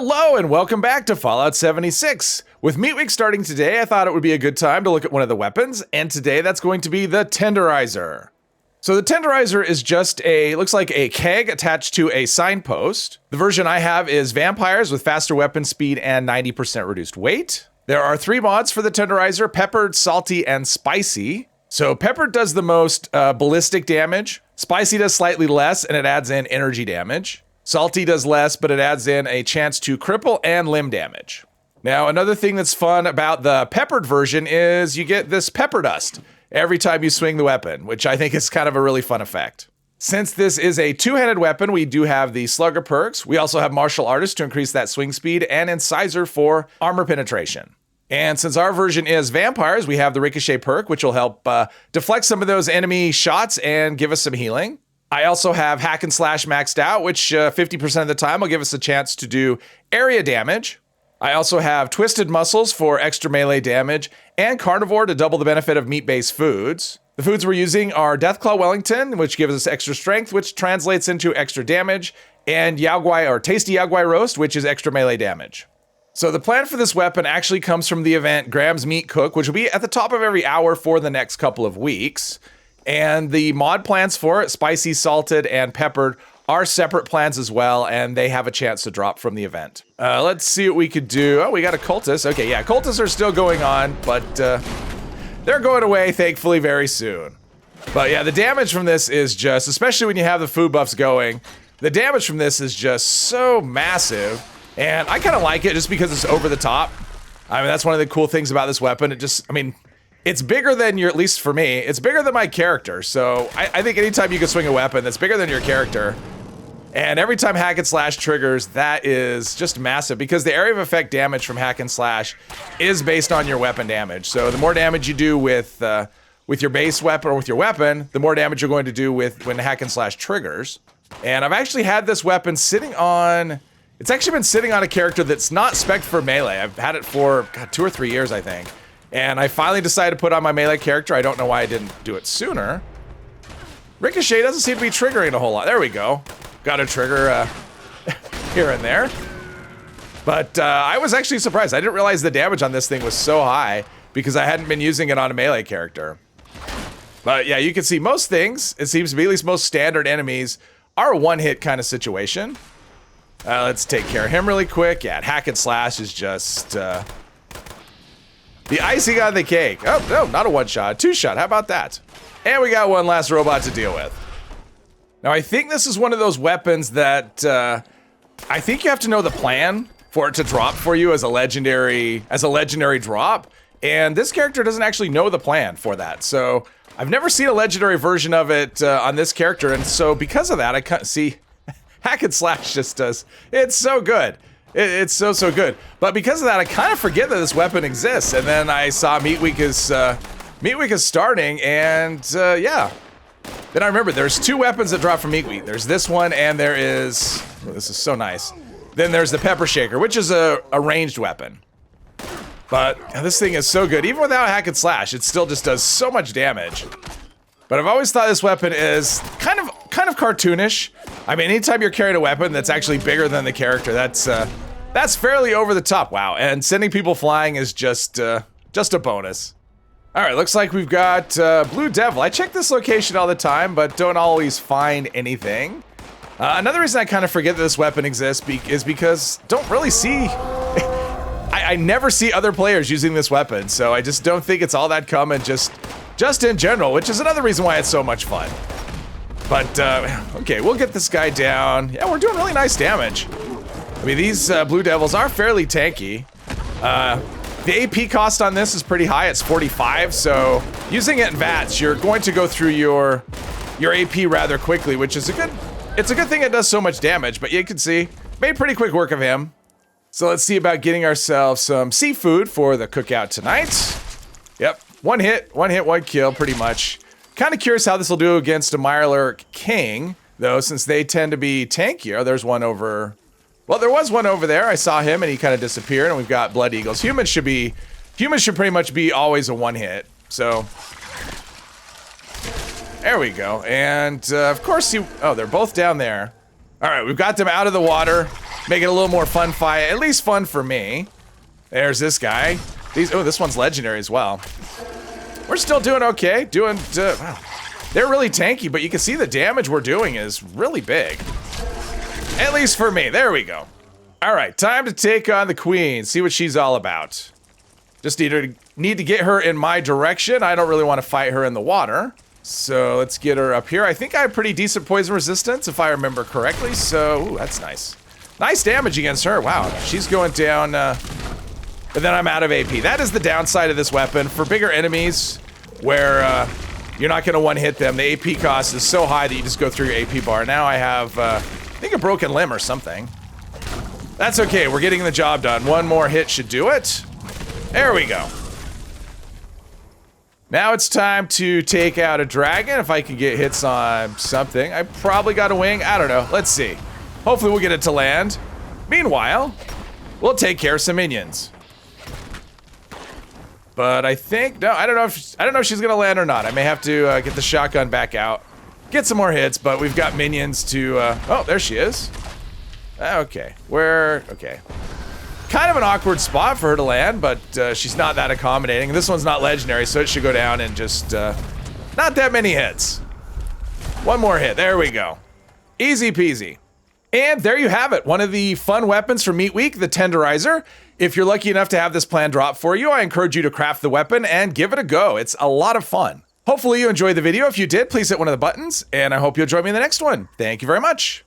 Hello and welcome back to Fallout 76. With Meat Week starting today, I thought it would be a good time to look at one of the weapons, and today that's going to be the Tenderizer. So the Tenderizer is just looks like a keg attached to a signpost. The version I have is vampires with faster weapon speed and 90% reduced weight. There are 3 mods for the Tenderizer: peppered, salty, and spicy. So peppered does the most ballistic damage, spicy does slightly less, and it adds in energy damage. Salty does less, but it adds in a chance to cripple and limb damage. Now, another thing that's fun about the peppered version is you get this pepper dust every time you swing the weapon, which I think is kind of a really fun effect. Since this is a 2-handed weapon, we do have the Slugger perks. We also have Martial Artist to increase that swing speed, and Incisor for armor penetration. And since our version is vampires, we have the Ricochet perk, which will help deflect some of those enemy shots and give us some healing. I also have Hack and Slash maxed out, which 50% of the time will give us a chance to do area damage. I also have Twisted Muscles for extra melee damage, and Carnivore to double the benefit of meat-based foods. The foods we're using are Deathclaw Wellington, which gives us extra strength, which translates into extra damage, and Yaogwai or Tasty Yaogwai Roast, which is extra melee damage. So the plan for this weapon actually comes from the event Graham's Meat Cook, which will be at the top of every hour for the next couple of weeks. And the mod plans for it, spicy, salted, and peppered, are separate plans as well, and they have a chance to drop from the event. Let's see what we could do. Oh, we got a cultist. Okay, yeah, cultists are still going on, but they're going away, thankfully, very soon. But yeah, the damage from this is just, especially when you have the food buffs going, the damage from this is just so massive, and I kind of like it just because it's over the top. I mean, that's one of the cool things about this weapon. It's bigger than at least for me, it's bigger than my character. So I think anytime you can swing a weapon that's bigger than your character, and every time Hack and Slash triggers, that is just massive because the area of effect damage from Hack and Slash is based on your weapon damage. So the more damage you do with your base weapon or with your weapon, the more damage you're going to do when Hack and Slash triggers. And I've actually had this weapon it's actually been sitting on a character that's not spec'd for melee. I've had it for 2 or 3 years, I think. And I finally decided to put on my melee character. I don't know why I didn't do it sooner. Ricochet doesn't seem to be triggering a whole lot. There we go. Got a trigger here and there. But I was actually surprised. I didn't realize the damage on this thing was so high because I hadn't been using it on a melee character. But yeah, you can see most things, it seems to be, at least most standard enemies, are a one-hit kind of situation. Let's take care of him really quick. Yeah, Hack and Slash is just... the icing on the cake. Oh, no, not a one-shot, 2-shot. How about that? And we got one last robot to deal with. Now, I think this is one of those weapons that I think you have to know the plan for it to drop for you as a legendary drop. And this character doesn't actually know the plan for that. So I've never seen a legendary version of it on this character. And so because of that, I can't see Hack and Slash just does. It's so good. It's so good. But because of that, I kind of forget that this weapon exists. And then I saw Meat Week is starting, and yeah. Then I remember there's 2 weapons that drop from Meat Week. There's this one, and there is, oh, this is so nice. Then there's the Pepper Shaker, which is a ranged weapon. But this thing is so good. Even without Hack and Slash, it still just does so much damage. But I've always thought this weapon is kind of cartoonish. I mean, anytime you're carrying a weapon that's actually bigger than the character, that's fairly over the top. Wow, and sending people flying is just a bonus. All right, looks like we've got Blue Devil. I check this location all the time, but don't always find anything. Another reason I kind of forget that this weapon exists is because don't really see... I never see other players using this weapon, so I just don't think it's all that common just in general, which is another reason why it's so much fun. But, okay, we'll get this guy down. Yeah, we're doing really nice damage. I mean, these Blue Devils are fairly tanky. The AP cost on this is pretty high. It's 45, so using it in VATS, you're going to go through your AP rather quickly, which is it's a good thing it does so much damage, but you can see, made pretty quick work of him. So let's see about getting ourselves some seafood for the cookout tonight. Yep, one hit, one kill, pretty much. Kind of curious how this will do against a Mirelurk King, though, since they tend to be tankier. There's one over... Well, there was one over there. I saw him, and he kind of disappeared, and we've got Blood Eagles. Humans should pretty much be always a one-hit, so... There we go, and of course oh, they're both down there. All right, we've got them out of the water. Make it a little more fun fight, at least fun for me. There's this guy. Oh, this one's legendary as well. We're still doing okay. Wow. They're really tanky, but you can see the damage we're doing is really big. At least for me. There we go. All right, time to take on the queen. See what she's all about. Just need to get her in my direction. I don't really want to fight her in the water. So let's get her up here. I think I have pretty decent poison resistance, if I remember correctly. So, ooh, that's nice. Nice damage against her. Wow, she's going down, but then I'm out of AP. That is the downside of this weapon. For bigger enemies, where you're not going to one-hit them, the AP cost is so high that you just go through your AP bar. Now I have, I think, a broken limb or something. That's okay, we're getting the job done. One more hit should do it. There we go. Now it's time to take out a dragon. If I can get hits on something. I probably got a wing. I don't know. Let's see. Hopefully we'll get it to land. Meanwhile, we'll take care of some minions. But I think, no, I don't know if she's gonna land or not. I may have to get the shotgun back out, get some more hits, but we've got minions to, oh, there she is. Okay, okay. Kind of an awkward spot for her to land, but she's not that accommodating. This one's not legendary, so it should go down in just not that many hits. One more hit, there we go. Easy peasy. And there you have it, one of the fun weapons from Meat Week, the Tenderizer. If you're lucky enough to have this plan drop for you, I encourage you to craft the weapon and give it a go. It's a lot of fun. Hopefully you enjoyed the video. If you did, please hit one of the buttons, and I hope you'll join me in the next one. Thank you very much.